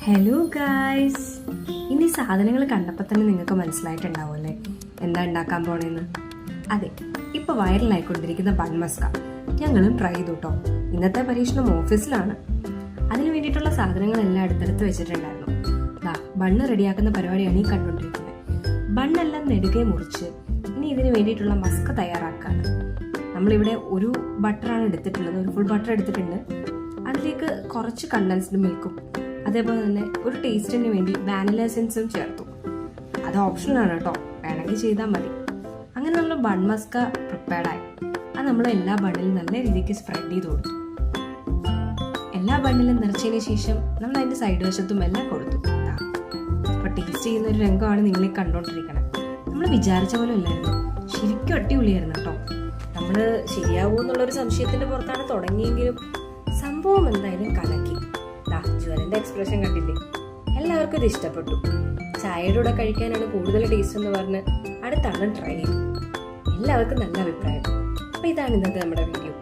Hello guys, ഇനി സാധനങ്ങൾ കണ്ടപ്പോൾ തന്നെ നിങ്ങൾക്ക് മനസ്സിലായിട്ടുണ്ടാവും അല്ലേ എന്താ ഉണ്ടാക്കാൻ പോണേന്ന്. അതെ, ഇപ്പോൾ വൈറലായിക്കൊണ്ടിരിക്കുന്ന ബൺ മസ്ക ഞങ്ങളും ട്രൈ ചെയ്തു കേട്ടോ. ഇന്നത്തെ പരീക്ഷണം ഓഫീസിലാണ്. അതിന് വേണ്ടിയിട്ടുള്ള സാധനങ്ങളെല്ലാം അടുത്തടുത്ത് വെച്ചിട്ടുണ്ടായിരുന്നു. ബണ്ണ് റെഡിയാക്കുന്ന പരിപാടിയാണ് ഈ കണ്ടുകൊണ്ടിരിക്കുന്നത്. ബണ്ണെല്ലാം നെടുകെ മുറിച്ച് ഇനി ഇതിന് വേണ്ടിയിട്ടുള്ള മസ്ക തയ്യാറാക്കാണ്. നമ്മളിവിടെ ഒരു ബട്ടറാണ് എടുത്തിട്ടുള്ളത്, ഒരു ഫുൾ ബട്ടർ എടുത്തിട്ടുണ്ട്. അതിലേക്ക് കുറച്ച് കണ്ടൻസ്ഡ് മിൽക്കും അതേപോലെ തന്നെ ഒരു ടേസ്റ്റിന് വേണ്ടി വാനില എസൻസും ചേർത്തു. അത് ഓപ്ഷനാണ് കേട്ടോ, വേണമെങ്കിൽ ചെയ്താൽ മതി. അങ്ങനെ നമ്മൾ ബൺ മസ്ക പ്രിപ്പയർഡായി. അത് നമ്മൾ എല്ലാ ബണ്ണിലും നല്ല രീതിക്ക് സ്പ്രെഡ് ചെയ്ത് കൊടുത്തു. എല്ലാ ബണ്ണിലും നിറച്ചതിന് ശേഷം നമ്മൾ അതിൻ്റെ സൈഡ് വശത്തും എല്ലാം കൊടുത്തു. അപ്പോൾ ടേസ്റ്റ് ചെയ്യുന്ന ഒരു രംഗമാണ് നിങ്ങളീ കണ്ടുകൊണ്ടിരിക്കണം. നമ്മൾ വിചാരിച്ച പോലെ അല്ലായിരുന്നു, ശരിക്കും അടിപൊളിയായിരുന്നു കേട്ടോ. നമ്മൾ ശരിയാവുമോ എന്നുള്ളൊരു സംശയത്തിൻ്റെ പുറത്താണ് തുടങ്ങിയെങ്കിലും സംഭവം എന്തായാലും കലക്കി. ജ്വലിന്റെ എക്സ്പ്രഷൻ കണ്ടില്ലേ? എല്ലാവർക്കും ഇത് ഇഷ്ടപ്പെട്ടു. ചായയുടെ കൂടെ കഴിക്കാനാണ് കൂടുതൽ ടേസ്റ്റ് എന്ന് പറഞ്ഞ് അടുത്താണ് ട്രൈ ചെയ്തു. എല്ലാവർക്കും നല്ല അഭിപ്രായം. അപ്പോൾ ഇതാണ് ഇന്നത്തെ നമ്മുടെ വീഡിയോ.